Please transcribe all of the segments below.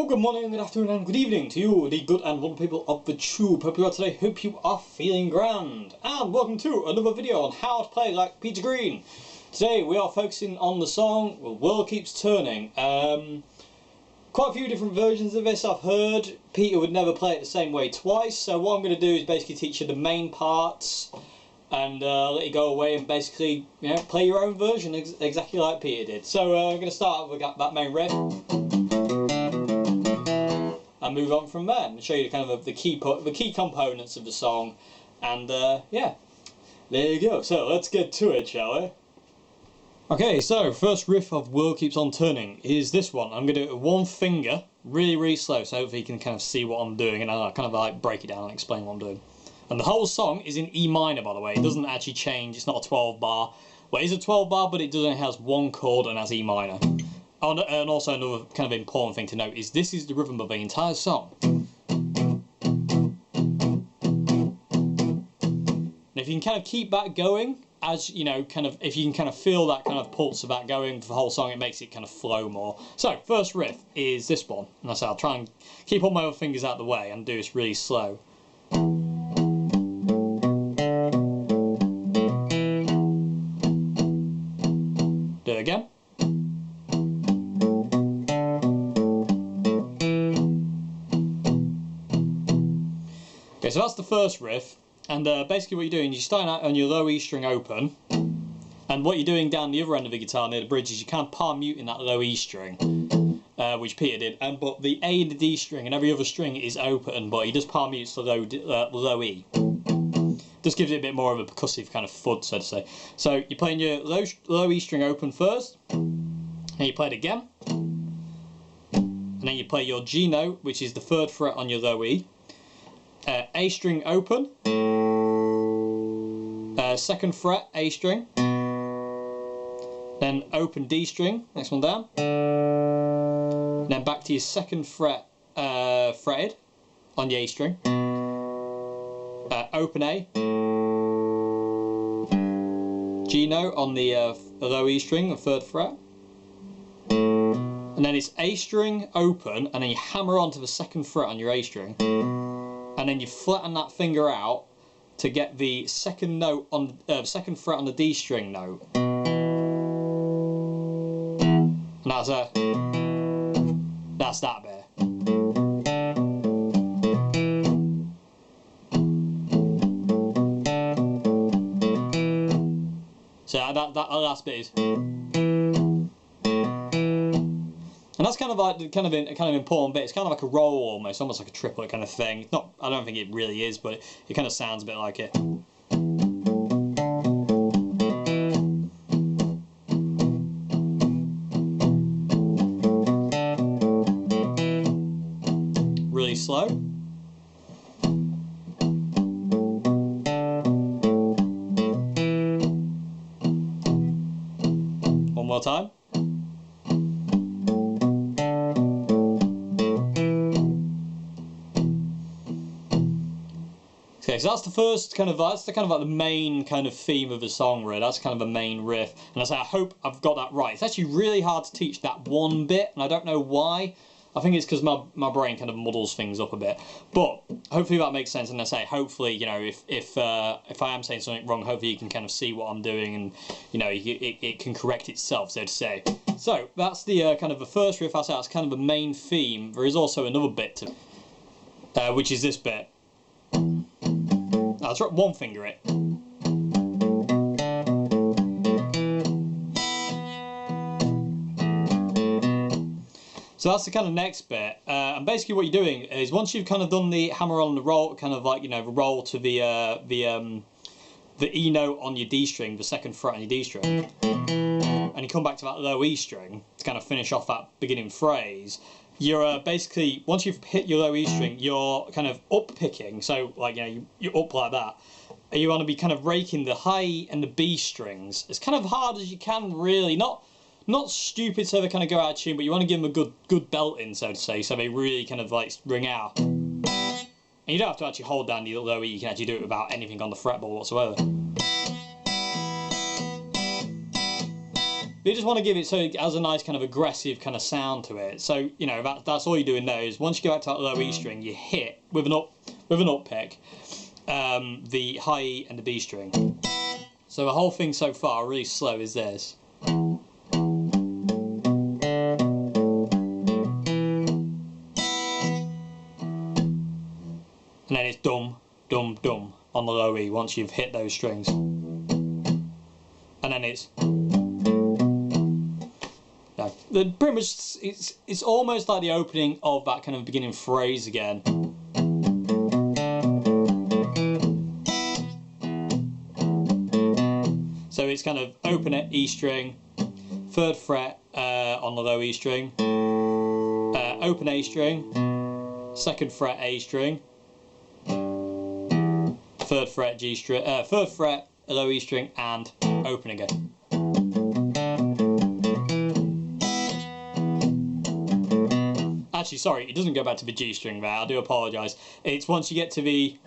good morning, good afternoon and good evening to you, the good and wonderful people of the tube. Hope you are today, hope you are feeling grand. And welcome to another video on how to play like Peter Green. Today we are focusing on the song The World Keeps Turning. Quite a few different versions of this I've heard. Peter would never play it the same way twice, so what I'm going to do is basically teach you the main parts and let you go away and basically, you know, play your own version exactly like Peter did. So I'm going to start with that main riff and move on from there and show you kind of the key components of the song, and yeah, there you go. So let's get to it, shall we? Okay, so first riff of World Keeps on Turning is this one. I'm going to do it with one finger, really slow, so hopefully you can kind of see what I'm doing, and I'll kind of like break it down and explain what I'm doing. And the whole song is in E minor, by the way. It doesn't actually change. It's not a 12 bar. Well, it is a 12 bar, but it has one chord and has E minor. And also another kind of important thing to note is this is the rhythm of the entire song. And if you can kind of keep that going, as you know, kind of if you can kind of feel that kind of pulse of that going for the whole song, it makes it kind of flow more. So first riff is this one, and I'll try and keep all my other fingers out of the way and do this really slow. Do it again. Okay, so that's the first riff, and basically what you're doing is you're starting out on your low E string open, and what you're doing down the other end of the guitar near the bridge is you're kind of palm muting that low E string, which Peter did, but the A and the D string and every other string is open, but he just palm mutes the low E. Just gives it a bit more of a percussive kind of thud, so to say. So you're playing your low E string open first, and you play it again, and then you play your G note, which is the 3rd fret on your low E. A string open, 2nd fret A string, then open D string, next one down, then back to your 2nd fret fretted on your A string, open A, G note on the low E string, the 3rd fret, and then it's A string open, and then you hammer onto the 2nd fret on your A string. And then you flatten that finger out to get the 2nd note on 2nd fret on the D string note. And that's that bit. So that last bit is. And that's kind of like kind of important bit. It's kind of like a roll almost like a triplet kind of thing. It's not, I don't think it really is, but it kind of sounds a bit like it. Really slow. One more time. Okay, so that's the first kind of like the main kind of theme of the song, really. That's kind of the main riff, and I hope I've got that right. It's actually really hard to teach that one bit, and I don't know why. I think it's because my brain kind of muddles things up a bit, but hopefully that makes sense. And hopefully, you know, if I am saying something wrong, hopefully you can kind of see what I'm doing, and you know, it can correct itself, so to say. So that's the kind of the first riff. That's kind of the main theme. There is also another bit to, which is this bit. I'll try one finger it. So that's the kind of next bit, and basically what you're doing is once you've kind of done the hammer on the roll, kind of like, you know, the roll to the E note on your D string, the 2nd fret on your D string, and you come back to that low E string to kind of finish off that beginning phrase. You're basically, once you've hit your low E string, you're kind of up picking, so like, you know, you're up like that, and you want to be kind of raking the high and the B strings as kind of hard as you can, really. Not stupid so they kind of go out of tune, but you want to give them a good belting, so to say, so they really kind of like ring out. And you don't have to actually hold down the low E, you can actually do it without anything on the fretboard whatsoever. you just want to give it so it has a nice kind of aggressive kind of sound to it. So, you know, that's all you're doing there is once you go back to that low E string, you hit with an up pick the high E and the B string. So the whole thing so far, really slow, is this. And then it's dum, dum, dum on the low E once you've hit those strings. And then it's... No, pretty much, it's almost like the opening of that kind of beginning phrase again. So it's kind of open at E string, 3rd fret on the low E string, open A string, 2nd fret A string, 3rd fret G string, 3rd fret low E string, and open again. Actually, sorry, it doesn't go back to the G string there. I do apologise. It's once you get to the...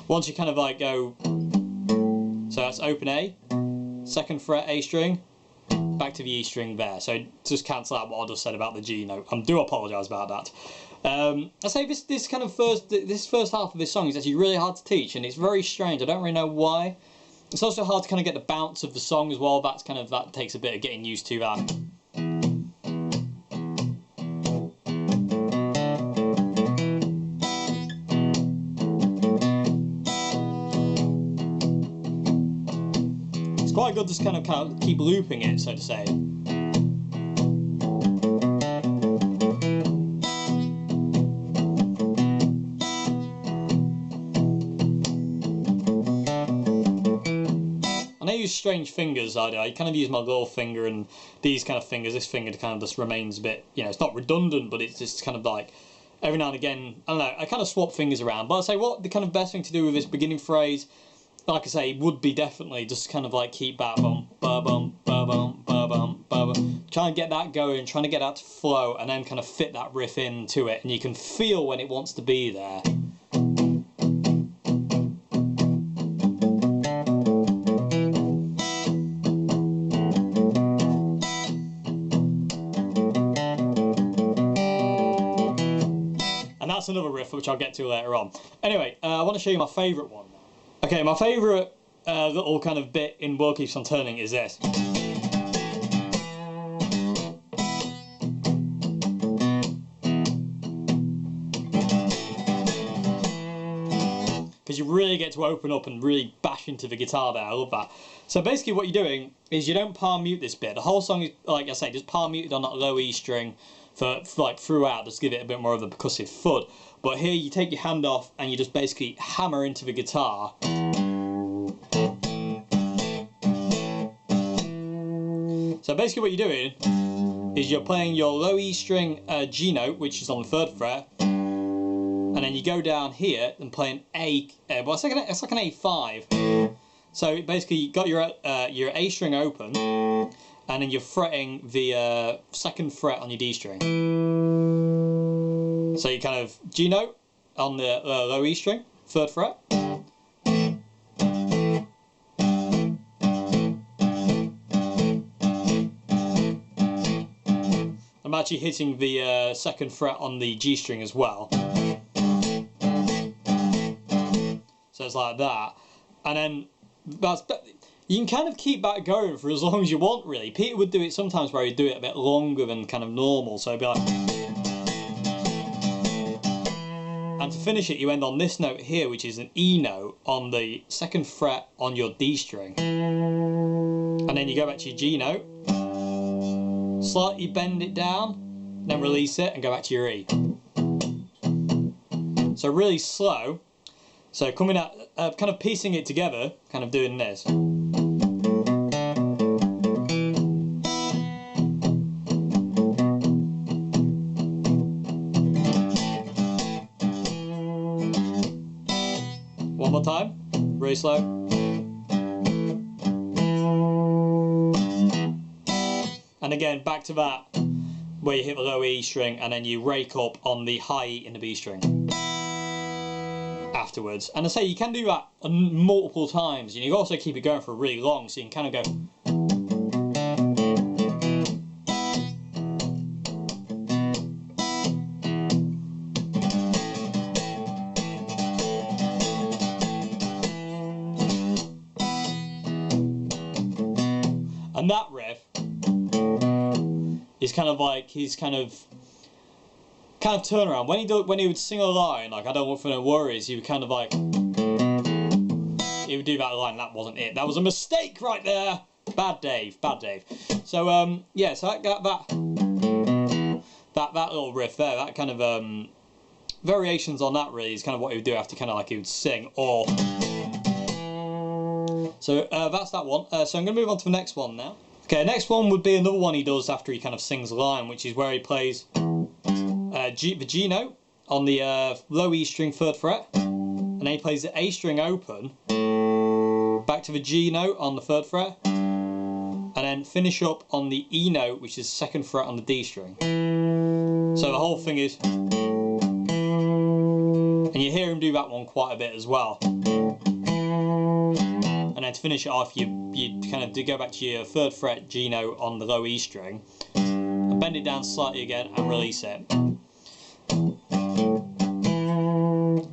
Once you kind of like go... So that's open A, 2nd fret A string, back to the E string there. So just cancel out what I just said about the G note. I do apologise about that. I say this first half of this song is actually really hard to teach, and it's very strange. I don't really know why. It's also hard to kind of get the bounce of the song as well. That takes a bit of getting used to that. It's quite good to kind of keep looping it, so to say. I use strange fingers, I do. I kind of use my little finger and these kind of fingers. This finger kind of just remains a bit, you know, it's not redundant, but it's just kind of like, every now and again, I don't know, I kind of swap fingers around. But I'd say what the kind of best thing to do with this beginning phrase, like I say, would be definitely just kind of like keep that bum, ba bum, ba bum, ba bum, ba bum. Try and get that going, trying to get that to flow, and then kind of fit that riff into it, and you can feel when it wants to be there. That's another riff which I'll get to later on. Anyway, I want to show you my favourite one now. Okay, my favourite little kind of bit in World Keeps on Turning is this. Because you really get to open up and really bash into the guitar there. I love that. So basically what you're doing is you don't palm mute this bit. The whole song is, like I say, just palm muted on that low E string for like throughout, just give it a bit more of a percussive thud. But here you take your hand off and you just basically hammer into the guitar. So basically what you're doing is you're playing your low E string G note, which is on the 3rd fret, and then you go down here and play an A, well it's like an A5. So basically you got your A string open, and then you're fretting the 2nd fret on your D string. So you kind of G note on the low E string, 3rd fret. I'm actually hitting the 2nd fret on the G string as well. So it's like that. And then you can kind of keep that going for as long as you want, really. Peter would do it sometimes where he'd do it a bit longer than kind of normal, so it'd be like... And to finish it, you end on this note here, which is an E note on the 2nd fret on your D string. And then you go back to your G note, slightly bend it down, then release it and go back to your E. So really slow. So coming out, kind of piecing it together, kind of doing this. One more time, really slow. And again, back to that, where you hit the low E string and then you rake up on the high E in the B string. afterwards. And I say you can do that multiple times, and you can also keep it going for really long, so you can kind of go. And that riff is kind of like his kind of turnaround. When he would sing a line like "I don't want for no worries," he would kind of like he would do that line. That wasn't it. That was a mistake right there. Bad Dave. Bad Dave. So yeah. So that little riff there. That kind of variations on that really is kind of what he would do after kind of like he would sing or. So that's that one. So I'm going to move on to the next one now. Okay, next one would be another one he does after he kind of sings a line, which is where he plays the G note on the low E string 3rd fret, and then he plays the A string open, back to the G note on the 3rd fret, and then finish up on the E note, which is 2nd fret on the D string. So the whole thing is, and you hear him do that one quite a bit as well. And then to finish it off, you kind of do go back to your 3rd fret G note on the low E string, and bend it down slightly again and release it.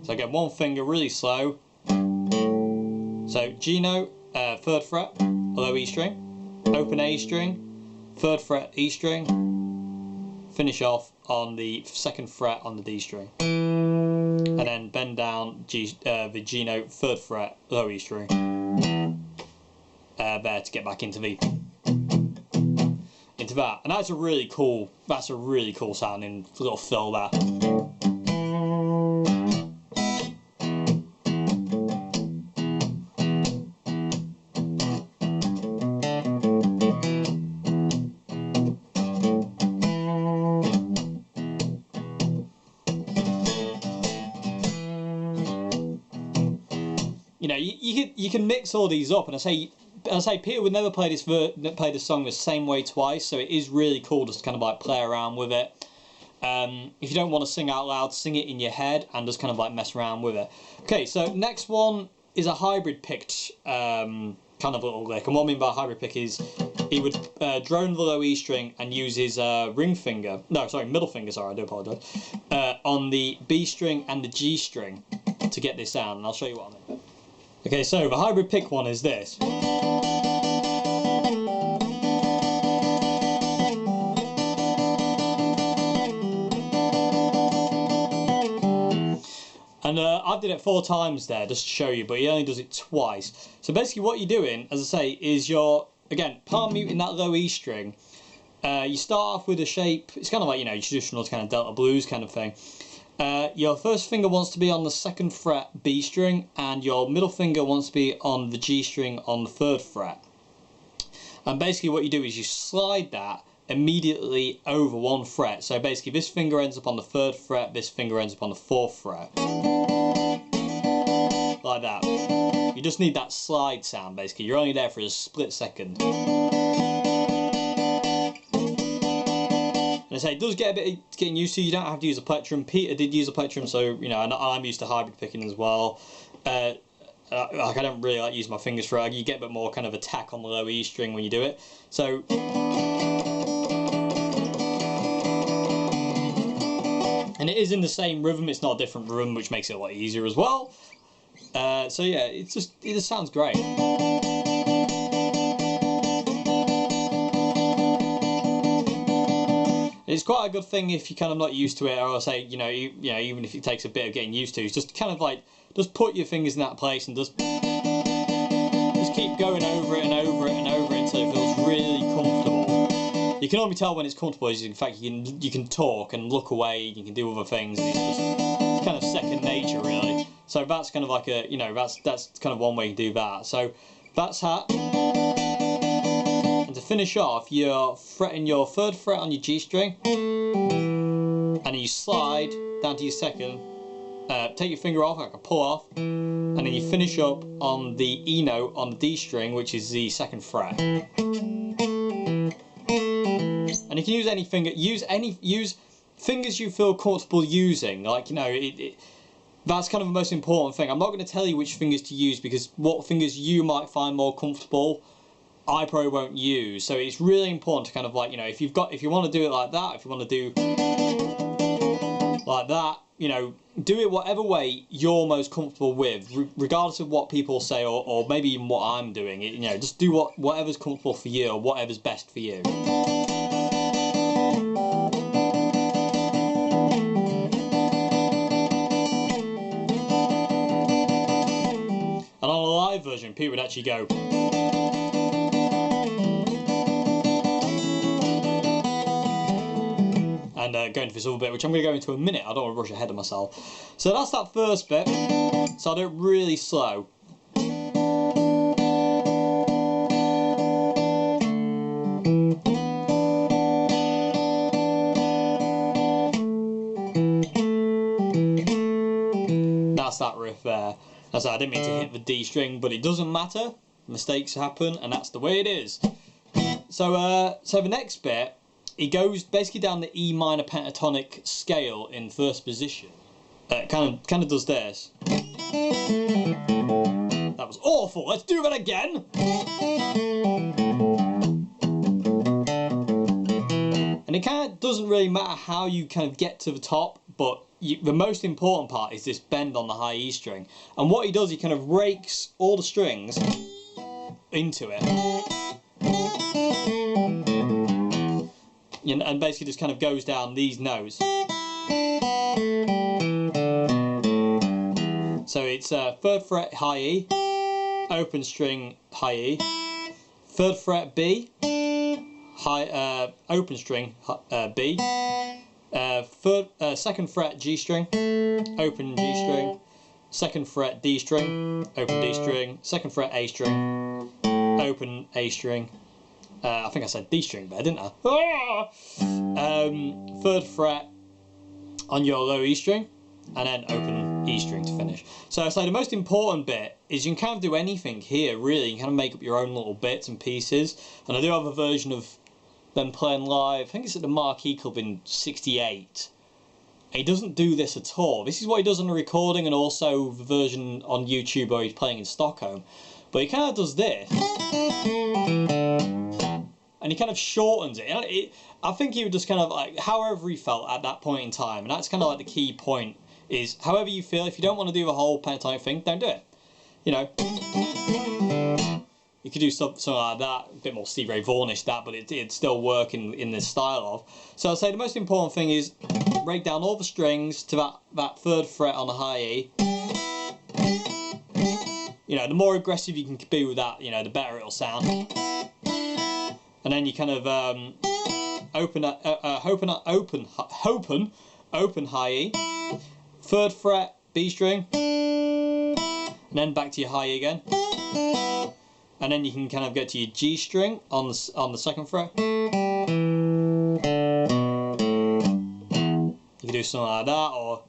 So again, one finger really slow. So G note, 3rd fret, low E string, open A string, 3rd fret E string, finish off on the 2nd fret on the D string, and then bend down the G note 3rd fret low E string. There to get back into that, and that's a really cool sounding little fill there. You know, you can mix all these up, and I say Peter would never play this song the same way twice, so it is really cool just to kind of like play around with it. If you don't want to sing out loud, sing it in your head and just kind of like mess around with it. Okay, so next one is a hybrid picked kind of little lick, and what I mean by hybrid pick is he would drone the low E string and use his middle finger, sorry, I do apologise, on the B string and the G string to get this sound, and I'll show you what I mean. Okay, so the hybrid pick one is this. And I did it 4 times there just to show you, but he only does it twice. So basically what you're doing, as I say, is you're, again, palm muting that low E string. You start off with a shape, it's kind of like, you know, your traditional kind of Delta blues kind of thing. Your first finger wants to be on the 2nd fret B string, and your middle finger wants to be on the G string on the 3rd fret. And basically what you do is you slide that immediately over one fret. So basically this finger ends up on the 3rd fret, this finger ends up on the 4th fret. Like that. You just need that slide sound basically. You're only there for a split second. And I say it does get a bit getting used to. You don't have to use a plectrum. Peter did use a plectrum, so you know, and I'm used to hybrid picking as well. Like I don't really like using my fingers for it. You get a bit more kind of attack on the low E string when you do it. So and it is in the same rhythm. It's not a different rhythm, which makes it a lot easier as well. So yeah, it just sounds great. It's quite a good thing if you're kind of not used to it, or I'll say, you know, even if it takes a bit of getting used to, it's just kind of like, just put your fingers in that place and just keep going over it and over it and over it until it feels really comfortable. You can only tell when it's comfortable is in fact you can talk and look away, you can do other things, and it's kind of second nature really. So that's kind of like a, you know, that's kind of one way to do that. So that's that. And to finish off, you're fretting your 3rd fret on your G string, and then you slide down to your 2nd, take your finger off, like a pull off, and then you finish up on the E note on the D string, which is the 2nd fret. And you can use any finger, use fingers you feel comfortable using, like, you know, That's kind of the most important thing. I'm not going to tell you which fingers to use, because what fingers you might find more comfortable, I probably won't use. So it's really important to kind of like, you know, if you want to do it like that, if you want to do like that, you know, do it whatever way you're most comfortable with, regardless of what people say, or maybe even what I'm doing. You know, just do whatever's comfortable for you, or whatever's best for you. And on a live version, people would actually go. And go into this other bit, which I'm going to go into in a minute. I don't want to rush ahead of myself. So that's that first bit. So I do it really slow. That's that riff there. That's I didn't mean to hit the D string, but it doesn't matter. Mistakes happen, and that's the way it is. So the next bit, it goes basically down the E minor pentatonic scale in first position. It kind of does this. That was awful. Let's do that again. And it kind of doesn't really matter how you kind of get to the top, but the most important part is this bend on the high E string. And what he does, he kind of rakes all the strings into it. And basically just kind of goes down these notes. So it's 3rd fret high E, open string high E, 3rd fret B, high open string B, 2nd fret G string, open G string, 2nd fret D string, open D string, 2nd fret A string, open A string. I think I said D string there, didn't I? 3rd fret on your low E string, and then open E string to finish. So it's like the most important bit is you can kind of do anything here, really. You can kind of make up your own little bits and pieces. And I do have a version of them playing live. I think it's at the Marquee Club in '68. He doesn't do this at all. This is what he does on the recording, and also the version on YouTube where he's playing in Stockholm. But he kind of does this. And he kind of shortens it. I think he would just kind of like, however he felt at that point in time. And that's kind of like the key point, is however you feel. If you don't want to do the whole pentatonic thing, don't do it. You know, you could do something like that, a bit more Stevie Ray Vaughan-ish that, but it'd still work in this style of. So I'd say the most important thing is break down all the strings to that 3rd fret on the high E. You know, the more aggressive you can be with that, you know, the better it'll sound. And then you kind of open high E, 3rd fret B string, and then back to your high E again. And then you can kind of go to your G string on the 2nd fret. You can do something like that, or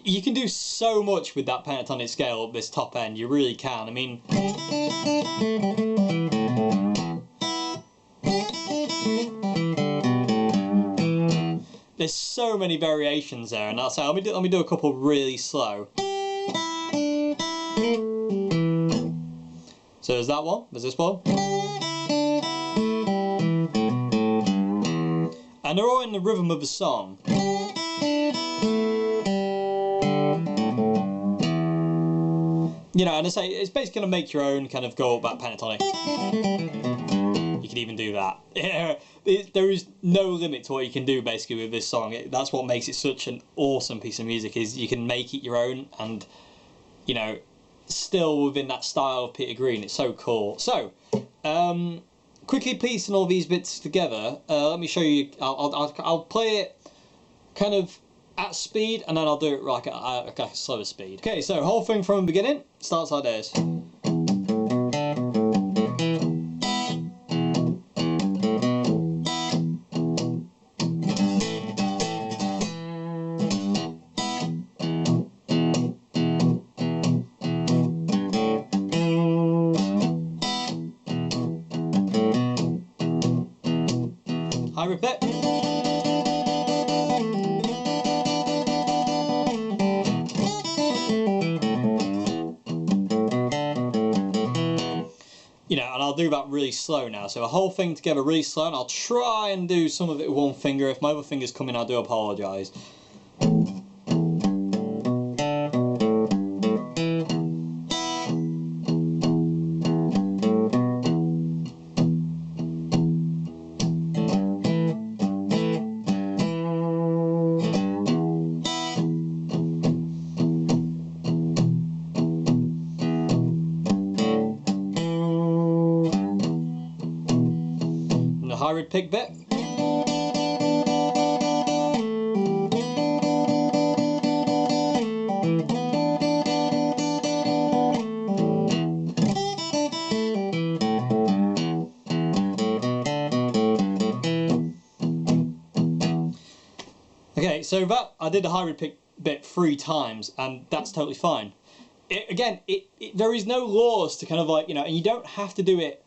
you can do so much with that pentatonic scale up this top end. You really can. I mean, there's so many variations there, and I'll say let me do a couple really slow. So there's that one. There's this one. And they're all in the rhythm of the song. You know, and I say it's basically going to make your own kind of go up that pentatonic. You can even do that. Yeah, there is no limit to what you can do basically with this song. That's what makes it such an awesome piece of music, is you can make it your own, and you know, still within that style of Peter Green. It's so cool. So, quickly piecing all these bits together. Let me show you. I'll play it kind of at speed, and then I'll do it like at a slower speed. Okay, so whole thing from the beginning starts like this. High riff bit. I'll do that really slow now. So the whole thing together really slow, and I'll try and do some of it with one finger. If my other finger's coming, I do apologise. Hybrid pick bit. Okay, so that I did the hybrid pick bit 3 times, and that's totally fine. There is no laws to kind of like, you know, and you don't have to do it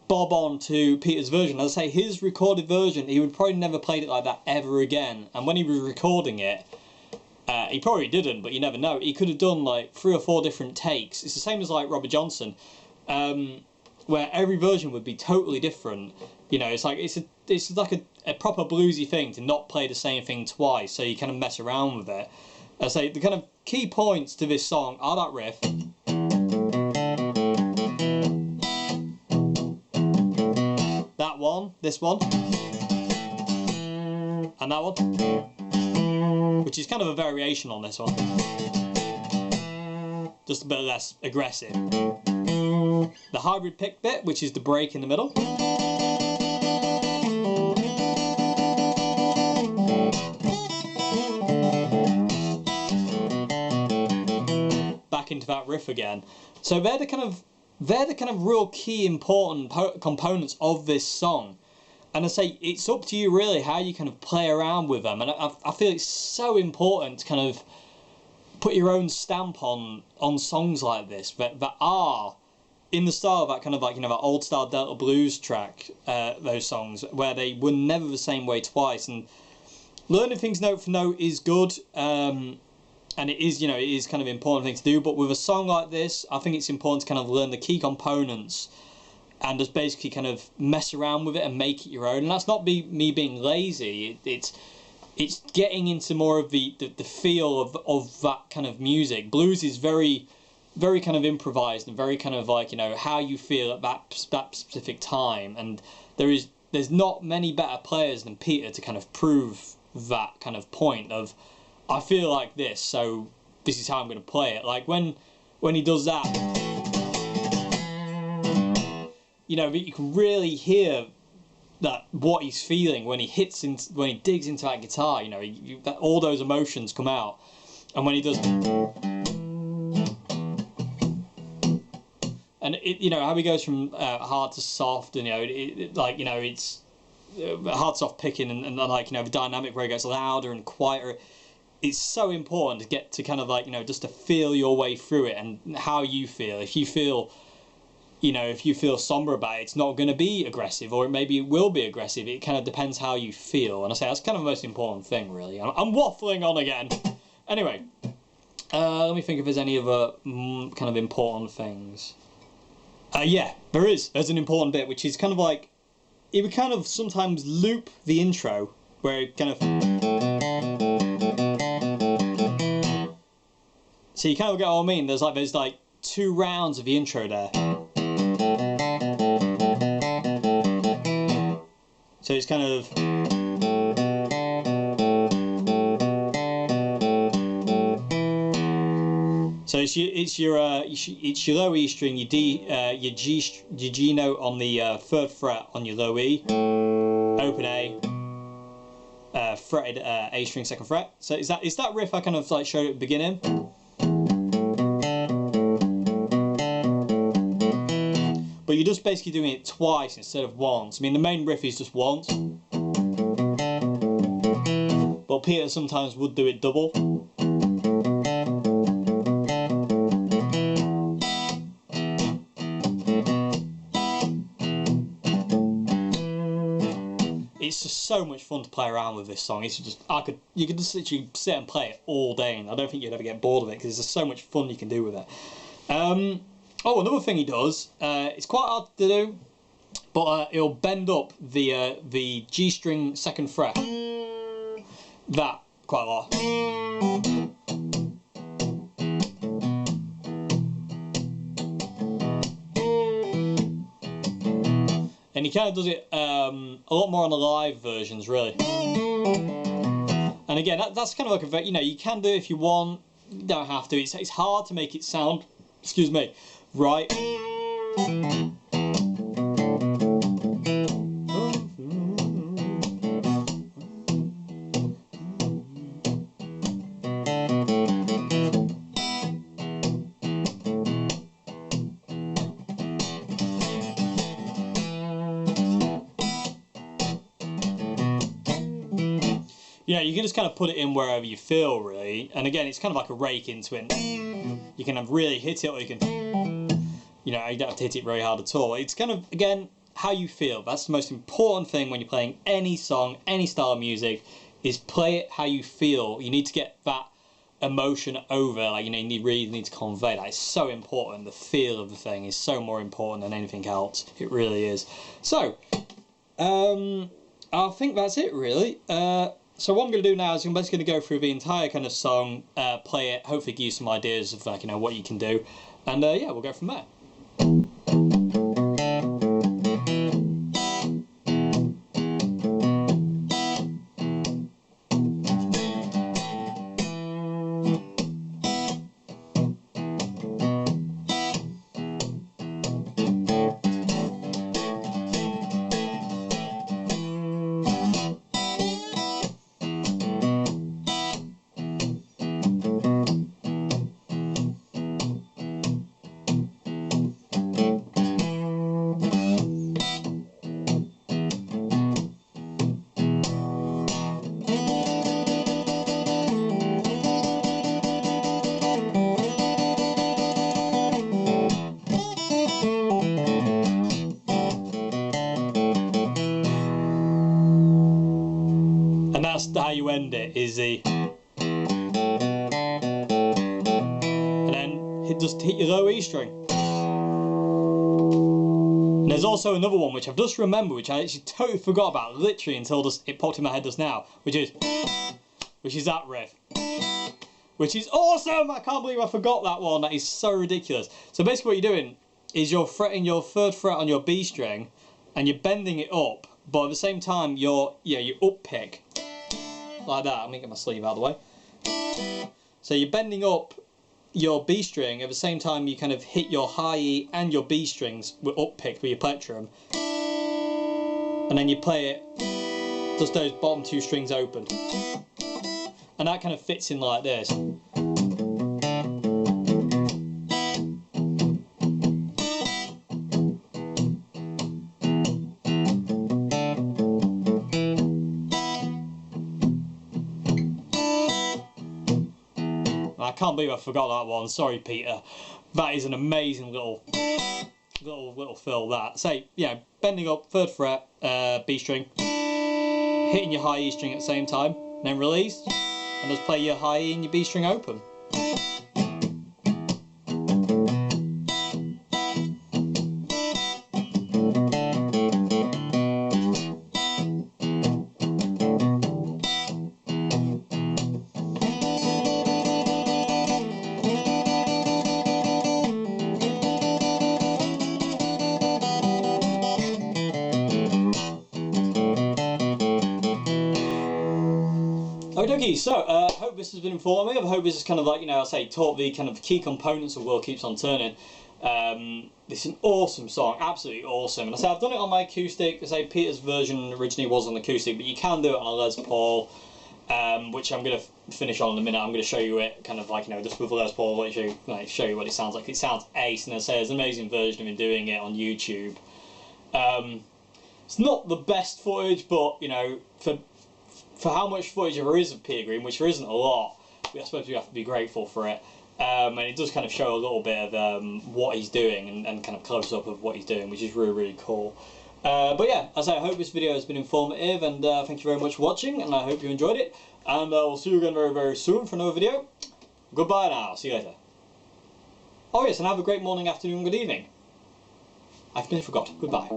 bob on to Peter's version. As I say, his recorded version, he would probably never played it like that ever again. And when he was recording it, he probably didn't, but you never know. He could have done like 3 or 4 different takes. It's the same as like Robert Johnson, where every version would be totally different. You know, it's like a proper bluesy thing to not play the same thing twice, so you kind of mess around with it. As I say, the kind of key points to this song are that riff. That one, this one, and that one, which is kind of a variation on this one, just a bit less aggressive. The hybrid pick bit, which is the break in the middle. Back into that riff again. So they're the kind of real key important components of this song. And I say, it's up to you really how you kind of play around with them. And I feel it's so important to kind of put your own stamp on songs like this that are in the style of that kind of like, you know, that old style Delta blues track, those songs where they were never the same way twice. And learning things note for note is good. And it is, you know, it is kind of an important thing to do. But with a song like this, I think it's important to kind of learn the key components and just basically kind of mess around with it and make it your own. And that's not me being lazy. It's getting into more of the feel of that kind of music. Blues is very, very kind of improvised and very kind of like, you know, how you feel at that specific time. And there's not many better players than Peter to kind of prove that kind of point of, I feel like this, so this is how I'm going to play it. Like when he does that, you know, you can really hear that what he's feeling when he digs into that guitar. You know, all those emotions come out, and when he does, and you know how he goes from hard to soft, and you know, like, you know, it's hard soft picking, and like, you know, the dynamic where it gets louder and quieter. It's so important to get to kind of like, you know, just to feel your way through it and how you feel. If you feel, you know, if you feel somber about it, it's not going to be aggressive, or maybe it will be aggressive. It kind of depends how you feel. And I say that's kind of the most important thing, really. I'm waffling on again. Anyway, let me think if there's any other kind of important things. Yeah, there's an important bit, which is kind of like, it would kind of sometimes loop the intro, where it kind of... So you kind of get what I mean. There's like 2 rounds of the intro there. So it's kind of... So it's your low E string, your G note on the 3rd fret on your low E, open A, fretted A string 2nd fret. So is that riff I kind of like showed at the beginning? But you're just basically doing it twice instead of once. I mean, the main riff is just once, but Peter sometimes would do it double. It's just so much fun to play around with this song. It's just, you could just literally sit and play it all day, and I don't think you'd ever get bored of it because there's just so much fun you can do with it. Oh, another thing he does, it's quite hard to do, but it'll bend up the G string second fret. That quite a lot. And he kind of does it a lot more on the live versions, really. And again, that's kind of like a, you know, you can do it if you want, you don't have to. It's hard to make it sound, excuse me, right. Yeah, you can just kind of put it in wherever you feel, really. And again, it's kind of like a rake into it. You can have really hit it, or you can, you know, you don't have to hit it very hard at all. It's kind of, again, how you feel. That's the most important thing when you're playing any song, any style of music, is play it how you feel. You need to get that emotion over, like, you know, you really need to convey that. It's so important. The feel of the thing is so more important than anything else. It really is. So, I think that's it, really. So what I'm going to do now is I'm just going to go through the entire kind of song, play it, hopefully give you some ideas of, like, you know, what you can do, and yeah, we'll go from there. And that's how you end it, is the... And then just hit your low E string. And there's also another one which I've just remembered, which I actually totally forgot about, literally until just, it popped in my head just now, which is that riff. Which is awesome! I can't believe I forgot that one. That is so ridiculous. So basically what you're doing is you're fretting your third fret on your B string, and you're bending it up, but at the same time you up pick like that. Let me get my sleeve out of the way. So you're bending up your B string, at the same time you kind of hit your high E and your B strings with up pick with your plectrum, and then you play it just those bottom two strings open, and that kind of fits in like this. I can't believe I forgot that one. Sorry, Peter. That is an amazing little fill. That. Say, yeah, bending up third fret, B string, hitting your high E string at the same time, then release, and just play your high E and your B string open. Okay, so I hope this has been informative. I hope this is kind of like, you know, I say, taught the kind of key components of World Keeps on Turning. It's an awesome song, absolutely awesome. And I say I've done it on my acoustic. I say Peter's version originally was on acoustic, but you can do it on a Les Paul, which I'm going to finish on in a minute. I'm going to show you it, kind of like, you know, just with Les Paul, like show you what it sounds like. It sounds ace, and I say there's an amazing version of him doing it on YouTube. It's not the best footage, but you know, for how much footage there is of Peter Green, which there isn't a lot, I suppose we have to be grateful for it. And it does kind of show a little bit of what he's doing, and kind of close up of what he's doing, which is really, really cool. But yeah, as I say, I hope this video has been informative, and thank you very much for watching, and I hope you enjoyed it. And we'll see you again very, very soon for another video. Goodbye now. See you later. Oh yes, and have a great morning, afternoon, good evening. I've nearly forgot. Goodbye.